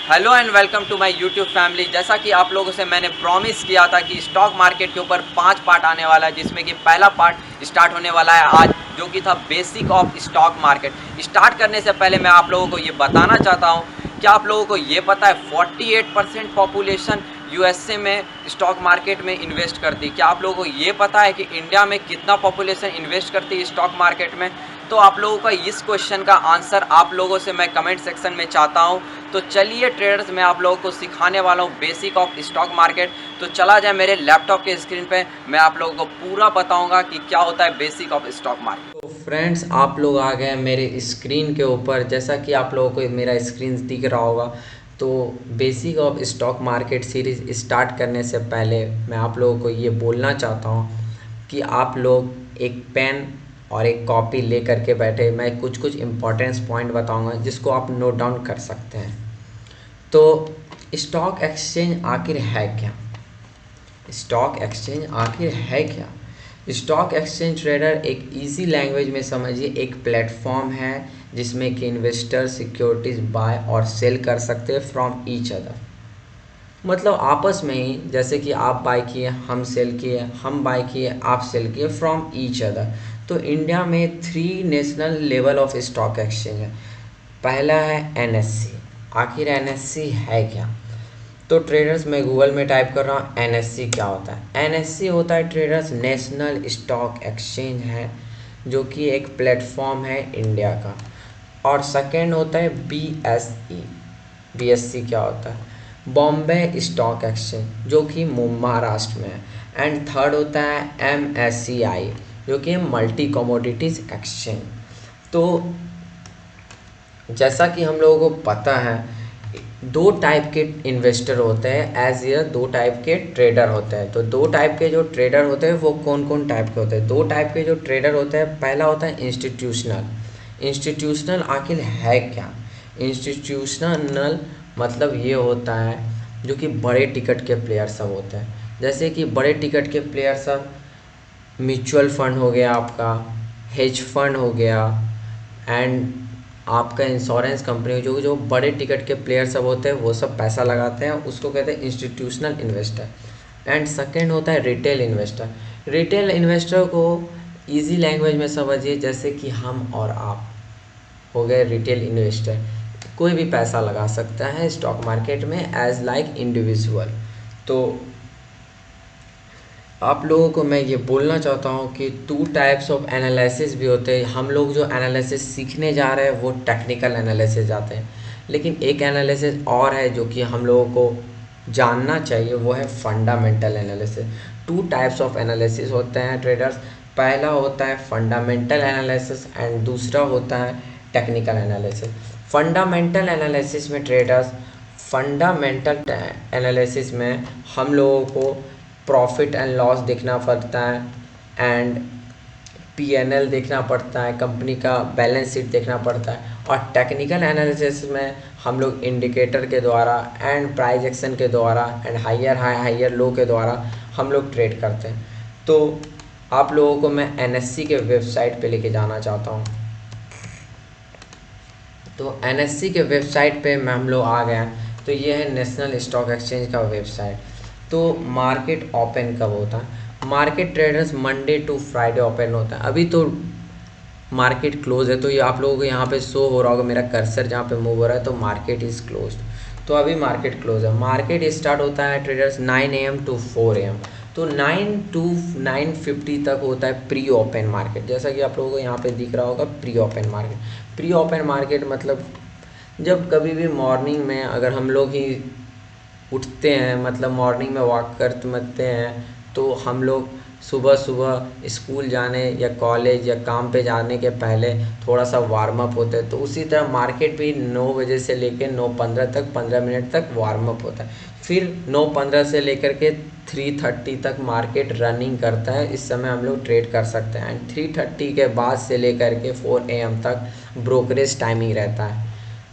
Hello and welcome to my YouTube family. जैसा कि आप लोगों से मैंने प्रॉमिस किया था कि स्टॉक मार्केट के ऊपर 5 पार्ट आने वाला है, जिसमें कि पहला पार्ट स्टार्ट होने वाला है आज, जो कि था basic of stock market. Start करने से पहले मैं आप लोगों को ये बताना चाहता हूँ, क्या आप लोगों को ये पता है 48% पॉपुलेशन यूएसए में स्टॉक मार्केट में इन्वेस्ट करती है? क्या आप लोगों को ये पता है कि इंडिया में कितना पॉपुलेशन इन्वेस्ट करती है स्टॉक मार्केट में? तो आप लोगों का इस क्वेश्चन का आंसर आप लोगों से मैं कमेंट सेक्शन में चाहता हूं। तो चलिए ट्रेडर्स, मैं आप लोगों को सिखाने वाला हूं बेसिक ऑफ स्टॉक मार्केट। तो चला जाए मेरे लैपटॉप के स्क्रीन पे, मैं आप लोगों को पूरा बताऊंगा कि क्या होता है बेसिक ऑफ स्टॉक मार्केट। तो फ्रेंड्स, आप लोग आ गए मेरे स्क्रीन के ऊपर। जैसा कि आप लोगों को मेरा स्क्रीन दिख रहा होगा, तो basic of stock market series start करने से पहले मैं आप लोगों को ये बोलना चाहता हूँ कि आप लोग एक पेन और एक कॉपी ले करके बैठे। मैं कुछ कुछ इम्पोर्टेंस पॉइंट बताऊंगा जिसको आप नोट डाउन कर सकते हैं। तो स्टॉक एक्सचेंज आखिर है क्या? स्टॉक एक्सचेंज आखिर है क्या? स्टॉक एक्सचेंज ट्रेडर एक इजी लैंग्वेज में समझिए एक प्लेटफॉर्म है जिसमें कि इन्वेस्टर सिक्योरिटीज बाय और सेल कर सकते हैं फ्रॉम ईच अदर। मतलब आपस में ही, जैसे कि आप बाय किए हम सेल किए, हम बाय किए आप सेल किए फ्रॉम ईच अदर। तो इंडिया में 3 national level of stock exchange है। पहला है एनएससी। आखिर एनएससी है क्या? तो ट्रेडर्स, मैं गूगल में टाइप कर रहा हूँ एनएससी क्या होता है। एनएससी होता है ट्रेडर्स नेशनल स्टॉक एक्सचेंज है, जो कि एक प्लेटफॉर्म है इंडिया का। और सेकेंड होता है बीएसई। बीएससी क्या होता है? बॉम्बे स्टॉक एक्सचेंज, जो कि महाराष्ट्र में है। एंड थर्ड होता है एमएससीआई, जो कि मल्टी कमोडिटीज एक्सचेंज। तो जैसा कि हम लोगों को पता है, 2 टाइप के इन्वेस्टर होते हैं एज ये 2 टाइप के ट्रेडर होते हैं। तो 2 टाइप के जो ट्रेडर होते हैं वो कौन कौन टाइप के होते हैं? 2 टाइप के जो ट्रेडर होते हैं, पहला होता है इंस्टीट्यूशनल। इंस्टीट्यूशनल आखिर है क्या? इंस्टीट्यूशनल मतलब ये होता है जो कि बड़े टिकट के प्लेयर सब होते हैं। जैसे कि बड़े टिकट के प्लेयर सब म्यूचुअल फंड हो गया, आपका हेज फंड हो गया, एंड आपका इंश्योरेंस कंपनी, जो जो बड़े टिकट के प्लेयर सब होते हैं वो सब पैसा लगाते हैं, उसको कहते हैं इंस्टीट्यूशनल इन्वेस्टर। एंड सेकंड होता है रिटेल इन्वेस्टर। रिटेल इन्वेस्टर को इजी लैंग्वेज में समझिए, जैसे कि हम और आप हो गए रिटेल इन्वेस्टर। कोई भी पैसा लगा सकता है स्टॉक मार्केट में एज लाइक इंडिविजुअल। तो आप लोगों को मैं ये बोलना चाहता हूँ कि 2 टाइप्स ऑफ एनालिसिस भी होते हैं। हम लोग जो एनालिसिस सीखने जा रहे हैं वो टेक्निकल एनालिसिस जाते हैं, लेकिन एक एनालिसिस और है जो कि हम लोगों को जानना चाहिए, वो है fundamental analysis. 2 types of analysis होते हैं ट्रेडर्स। पहला होता है फंडामेंटल एनालिसिस एंड दूसरा होता है टेक्निकल एनालिसिस। फंडामेंटल एनालिसिस में ट्रेडर्स, फंडामेंटल एनालिसिस में हम लोगों को प्रॉफिट एंड लॉस देखना पड़ता है, एंड पीएनएल देखना पड़ता है, कंपनी का बैलेंस शीट देखना पड़ता है। और टेक्निकल एनालिसिस में हम लोग इंडिकेटर के द्वारा एंड प्राइस एक्शन के द्वारा and higher high higher low के द्वारा हम लोग ट्रेड करते हैं। तो आप लोगों को मैं एनएससी के वेबसाइट पे लेके जाना चाहता हूँ। तो एनएससी के वेबसाइट पे मैं हम लोग आ गए हैं। तो ये है नेशनल स्टॉक एक्सचेंज का वेबसाइट। तो मार्केट ओपन कब होता है? Market traders Monday to Friday open होता है। अभी तो मार्केट क्लोज है, तो ये आप लोगों को यहाँ पे शो हो रहा होगा, मेरा कर्सर जहाँ पे मूव हो रहा है, तो मार्केट इज़ क्लोज। तो अभी मार्केट क्लोज है। मार्केट स्टार्ट होता है ट्रेडर्स 9 AM to 4 AM। तो 9 to 9:50 तक होता है प्री ओपन मार्केट। जैसा कि आप लोगों को यहाँ पे दिख रहा होगा pre open market. Pre open market मतलब जब कभी भी मॉर्निंग में अगर हम लोग ही उठते हैं, मतलब मॉर्निंग में वॉक करते हैं, तो हम लोग सुबह सुबह स्कूल जाने या कॉलेज या काम पे जाने के पहले थोड़ा सा वार्म अप होता है। तो उसी तरह मार्केट भी 9 बजे से लेकर 9:15 तक 15 मिनट तक वार्म अप होता है। फिर 9:15 से लेकर के 3:30 तक मार्केट रनिंग करता है। इस समय हम लोग ट्रेड कर सकते हैं। एंड 3:30 के बाद से लेकर के 4 AM तक ब्रोकरेज टाइमिंग रहता है।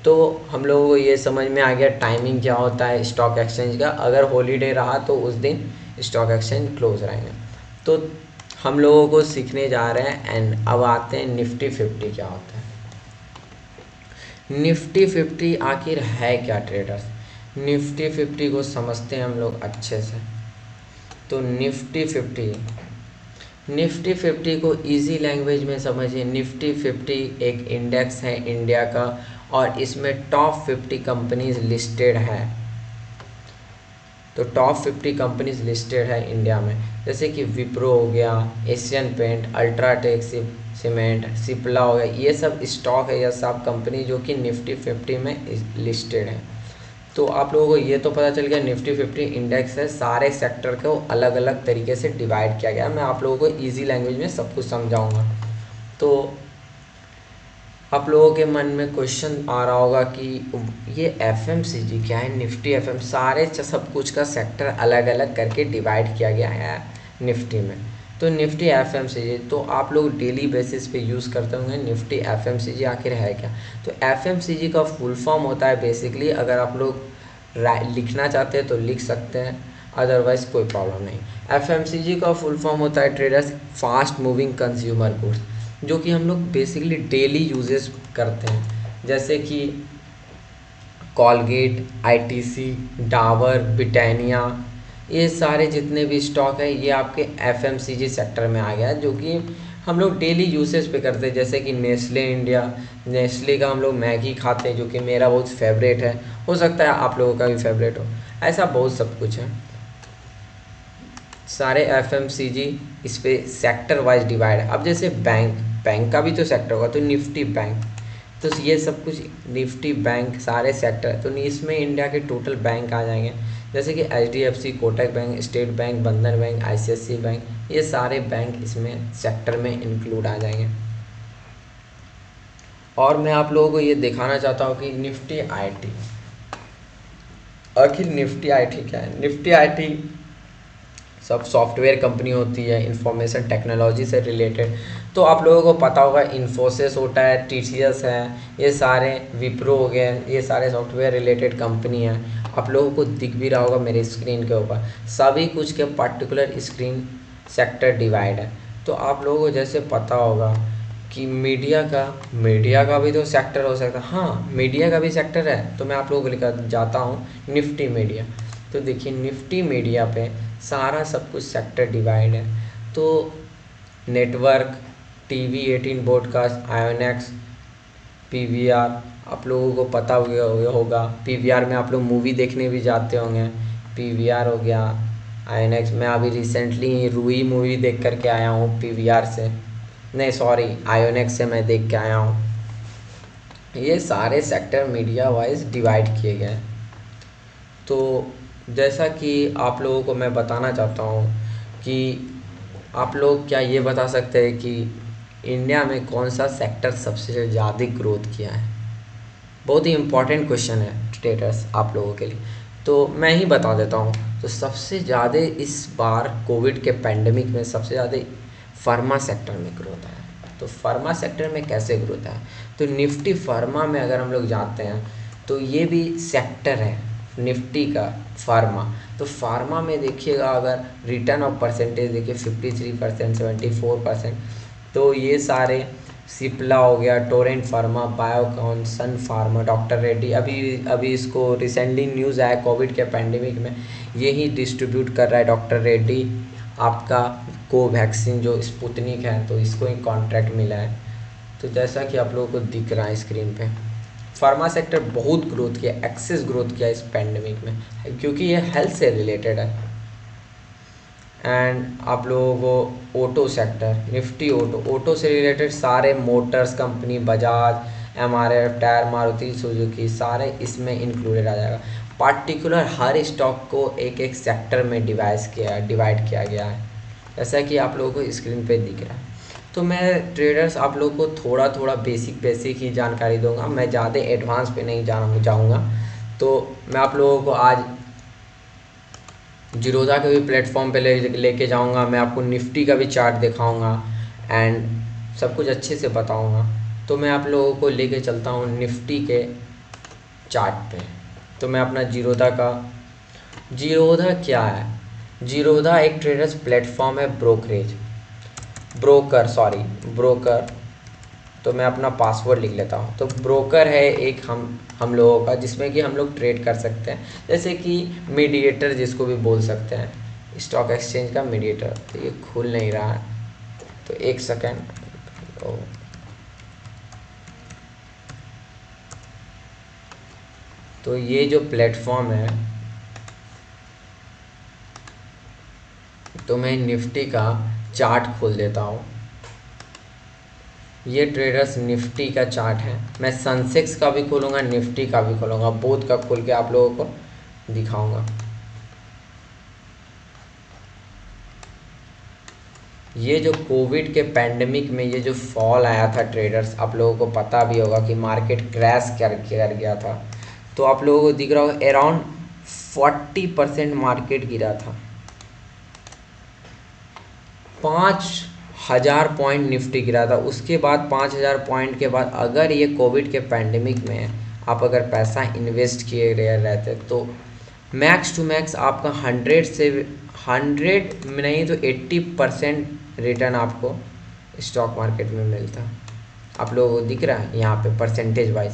तो हम लोगों को ये समझ में आ गया टाइमिंग क्या होता है स्टॉक एक्सचेंज का। अगर हॉलीडे रहा तो उस दिन स्टॉक एक्सचेंज क्लोज रहेंगे। तो हम लोगों को सीखने जा रहे हैं। एंड अब आते हैं निफ्टी 50 क्या होता है। निफ्टी 50 आखिर है क्या ट्रेडर्स? निफ्टी 50 को समझते हैं हम लोग अच्छे से। तो निफ्टी 50 को इजी लैंग्वेज में समझिए। निफ्टी 50 एक इंडेक्स है इंडिया का, और इसमें टॉप 50 कंपनीज लिस्टेड है। तो टॉप 50 कंपनीज लिस्टेड है इंडिया में, जैसे कि विप्रो हो गया, Asian paint, UltraTech cement, Cipla हो गया। ये सब स्टॉक है या सब कंपनी जो कि निफ्टी 50 में लिस्टेड है। तो आप लोगों को ये तो पता चल गया निफ्टी 50 इंडेक्स है, सारे सेक्टर को अलग अलग तरीके से डिवाइड किया गया। मैं आप लोगों को ईजी लैंग्वेज में सब कुछ समझाऊंगा। तो आप लोगों के मन में क्वेश्चन आ रहा होगा कि ये एफएमसीजी क्या है, निफ्टी एफएम, सारे सब कुछ का सेक्टर अलग अलग करके डिवाइड किया गया है निफ्टी में। तो निफ्टी एफएमसीजी तो आप लोग डेली बेसिस पे यूज़ करते होंगे। निफ्टी एफएमसीजी आखिर है क्या? तो एफएमसीजी का फुल फॉर्म होता है बेसिकली, अगर आप लोग लिखना चाहते हैं तो लिख सकते हैं, अदरवाइज़ कोई प्रॉब्लम नहीं। एफएमसीजी का फुल फॉर्म होता है traders fast moving consumer goods, जो कि हम लोग बेसिकली डेली यूजेस करते हैं, जैसे कि कॉलगेट, आईटीसी, डाबर, ब्रिटानिया, ये सारे जितने भी स्टॉक है ये आपके एफएमसीजी सेक्टर में आ गया है, जो कि हम लोग डेली यूसेज पे करते हैं। जैसे कि नेस्ले इंडिया, नेस्ले का हम लोग मैगी खाते हैं, जो कि मेरा बहुत फेवरेट है, हो सकता है आप लोगों का भी फेवरेट हो। ऐसा बहुत सब कुछ है। सारे एफएमसीजी इस पे सेक्टर वाइज डिवाइड है। अब जैसे बैंक, बैंक का भी तो सेक्टर होगा, तो निफ्टी बैंक, तो ये सब कुछ निफ्टी बैंक सारे सेक्टर, तो इसमें इंडिया के टोटल बैंक आ जाएंगे, जैसे कि HDFC, Kotak bank, state bank, बंधन बैंक, आईसीआईसीआई बैंक, ये सारे बैंक इसमें सेक्टर में इंक्लूड आ जाएंगे। और मैं आप लोगों को ये दिखाना चाहता हूँ कि निफ्टी आईटी, आखिर निफ्टी आईटी क्या है। निफ्टी आईटी सब सॉफ्टवेयर कंपनी होती है इंफॉर्मेशन टेक्नोलॉजी से रिलेटेड। तो आप लोगों को पता होगा इन्फोसिस होता है, टीसीएस है, ये सारे, विप्रो हो गए, ये सारे सॉफ्टवेयर रिलेटेड कंपनी हैं। आप लोगों को दिख भी रहा होगा मेरे स्क्रीन के ऊपर, सभी कुछ के पर्टिकुलर स्क्रीन सेक्टर डिवाइड है। तो आप लोगों को जैसे पता होगा कि मीडिया का भी तो सेक्टर हो सकता है। हाँ, मीडिया का भी सेक्टर है, तो मैं आप लोगों को लेकर जाता हूँ निफ्टी मीडिया। तो देखिए निफ्टी मीडिया पे सारा सब कुछ सेक्टर डिवाइड है। तो network, TV 18 broadcast, Inox, PVR, आप लोगों को पता होगा पीवीआर में आप लोग मूवी देखने भी जाते होंगे। पीवीआर हो गया, आयोनेक्स, मैं अभी रिसेंटली रूही मूवी देख करके आया हूँ पीवीआर से, नहीं सॉरी आयोनेक्स से मैं देख के आया हूँ। ये सारे सेक्टर मीडिया वाइज डिवाइड किए गए हैं। तो जैसा कि आप लोगों को मैं बताना चाहता हूँ कि आप लोग क्या ये बता सकते हैं कि इंडिया में कौन सा सेक्टर सबसे ज़्यादा ग्रोथ किया है? बहुत ही इम्पोर्टेंट क्वेश्चन है स्टेटस आप लोगों के लिए, तो मैं ही बता देता हूँ। तो सबसे ज़्यादा इस बार कोविड के पैंडमिक में सबसे ज़्यादा फार्मा सेक्टर में ग्रोथ है। तो फार्मा सेक्टर में कैसे ग्रोथ है? तो निफ्टी फार्मा में अगर हम लोग जाते हैं तो ये भी सेक्टर है निफ्टी का, फार्मा। तो फार्मा में देखिएगा अगर रिटर्न ऑफ परसेंटेज देखिए 53%, 74%। तो ये सारे सिप्ला हो गया, टोरेंट फार्मा, बायोकॉन, सन फार्मा, डॉक्टर रेड्डी, अभी अभी इसको रिसेंटली न्यूज़ आया कोविड के पैंडेमिक में यही डिस्ट्रीब्यूट कर रहा है डॉक्टर रेड्डी आपका कोवैक्सीन जो स्पुतनिक है, तो इसको ही कॉन्ट्रैक्ट मिला है। तो जैसा कि आप लोगों को दिख रहा है स्क्रीन पे, फार्मा सेक्टर बहुत ग्रोथ किया, एक्सेस ग्रोथ किया इस पैंडेमिक में, क्योंकि ये हेल्थ से रिलेटेड है। एंड आप लोगों को ऑटो सेक्टर, निफ्टी ऑटो से रिलेटेड सारे Motors company, Bajaj, MRF tyre, Maruti Suzuki, सारे इसमें इंक्लूडेड आ जाएगा। पार्टिकुलर हर स्टॉक को एक एक सेक्टर में डिवाइड किया गया है, जैसा कि आप लोगों को स्क्रीन पे दिख रहा है। तो मैं ट्रेडर्स आप लोगों को थोड़ा थोड़ा बेसिक ही जानकारी दूंगा, मैं ज़्यादा एडवांस पे नहीं जाऊँगा। तो मैं आप लोगों को आज जीरोधा के भी प्लेटफॉर्म पे लेके जाऊंगा, मैं आपको निफ्टी का भी चार्ट दिखाऊंगा एंड सब कुछ अच्छे से बताऊंगा। तो मैं आप लोगों को लेके चलता हूँ निफ्टी के चार्ट पे। तो मैं अपना जीरोधा क्या है? जीरोधा एक ट्रेडर्स प्लेटफॉर्म है, ब्रोकर, तो मैं अपना पासवर्ड लिख लेता हूँ। तो ब्रोकर है एक हम लोगों का, जिसमें कि हम लोग ट्रेड कर सकते हैं, जैसे कि मीडिएटर जिसको भी बोल सकते हैं, स्टॉक एक्सचेंज का मीडिएटर। तो ये खुल नहीं रहा है, तो एक सेकेंड। तो ये जो प्लेटफॉर्म है, तो मैं निफ्टी का चार्ट खोल देता हूँ। ये ट्रेडर्स निफ्टी का चार्ट है। मैं सेंसेक्स का भी खोलूँगा, निफ्टी का भी खोलूँगा, बोथ का खोल के आप लोगों को दिखाऊंगा। ये जो कोविड के पैंडमिक में ये जो फॉल आया था ट्रेडर्स, आप लोगों को पता भी होगा कि मार्केट क्रैश कर गया था। तो आप लोगों को दिख रहा होगा अराउंड 40% मार्केट गिरा था। 5,000 पॉइंट निफ्टी गिरा था। उसके बाद 5,000 पॉइंट के बाद अगर ये कोविड के पैंडमिक में आप अगर पैसा इन्वेस्ट किए रहते तो मैक्स टू मैक्स आपका 100 नहीं तो 80% रिटर्न आपको स्टॉक मार्केट में मिलता। आप लोगों को दिख रहा है यहाँ पे परसेंटेज वाइज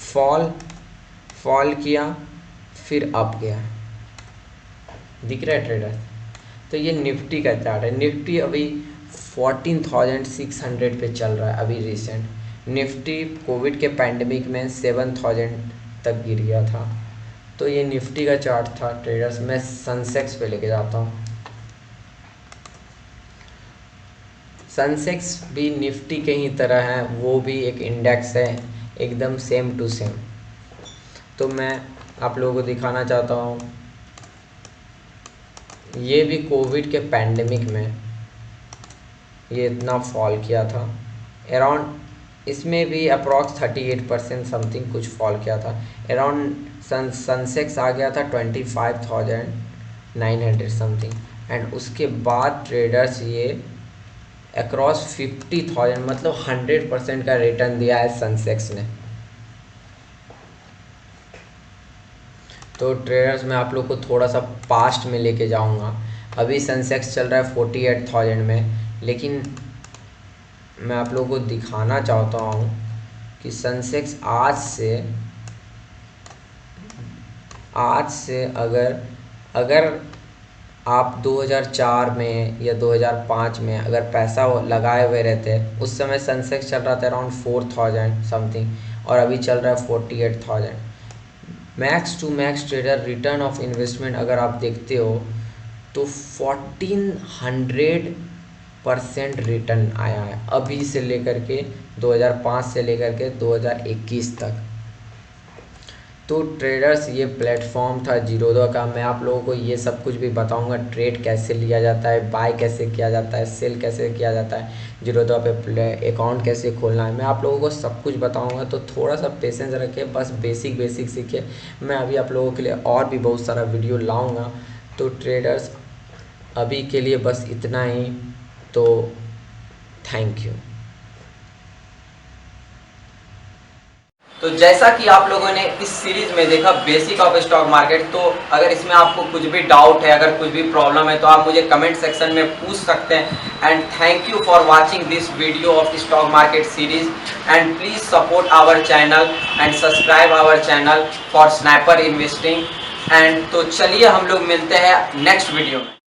फॉल किया फिर अप गया, दिख रहा है ट्रेडर। तो ये निफ्टी का चार्ट है। निफ्टी अभी 14,600 पे चल रहा है अभी रिसेंट। निफ्टी कोविड के पैंडमिक में 7,000 तक गिर गया था। तो ये निफ्टी का चार्ट था ट्रेडर्स। मैं सेंसेक्स पे लेके जाता हूँ। सेंसेक्स भी निफ्टी के ही तरह है, वो भी एक इंडेक्स है, एकदम सेम टू सेम। तो मैं आप लोगों को दिखाना चाहता हूँ, ये भी कोविड के पैंडमिक में ये इतना फॉल किया था अराउंड, इसमें भी अप्रॉक्स 38% समथिंग कुछ फॉल किया था। अराउंड सेंसेक्स आ गया था 25,900 समथिंग, एंड उसके बाद ट्रेडर्स ये अक्रॉस 50,000 मतलब 100% का रिटर्न दिया है सेंसेक्स ने। तो ट्रेडर्स मैं आप लोग को थोड़ा सा पास्ट में लेके जाऊंगा। अभी सेंसेक्स चल रहा है 48,000 में, लेकिन मैं आप लोगों को दिखाना चाहता हूँ कि सेंसेक्स आज से अगर आप 2004 में या 2005 में अगर पैसा लगाए हुए रहते, उस समय सेंसेक्स चल रहा था अराउंड 4,000 समथिंग, और अभी चल रहा है 48,000। Max to max trader return of investment अगर आप देखते हो तो 1400% रिटर्न आया है अभी से लेकर के 2005 से लेकर के 2021 तक। तो ट्रेडर्स ये प्लेटफॉर्म था जीरोधा का। मैं आप लोगों को ये सब कुछ भी बताऊंगा, ट्रेड कैसे लिया जाता है, बाय कैसे किया जाता है, सेल कैसे किया जाता है, जीरोधा पे अकाउंट कैसे खोलना है, मैं आप लोगों को सब कुछ बताऊंगा। तो थोड़ा सा पेशेंस रखें, बस बेसिक सीखिए। मैं अभी आप लोगों के लिए और भी बहुत सारा वीडियो लाऊँगा। तो ट्रेडर्स अभी के लिए बस इतना ही। तो थैंक यू। तो जैसा कि आप लोगों ने इस सीरीज में देखा बेसिक ऑफ स्टॉक मार्केट, तो अगर इसमें आपको कुछ भी डाउट है, अगर कुछ भी प्रॉब्लम है, तो आप मुझे कमेंट सेक्शन में पूछ सकते हैं। And thank you for watching this video of stock market series, and please support our channel and subscribe our channel for sniper investing. And तो चलिए हम लोग मिलते हैं नेक्स्ट वीडियो में।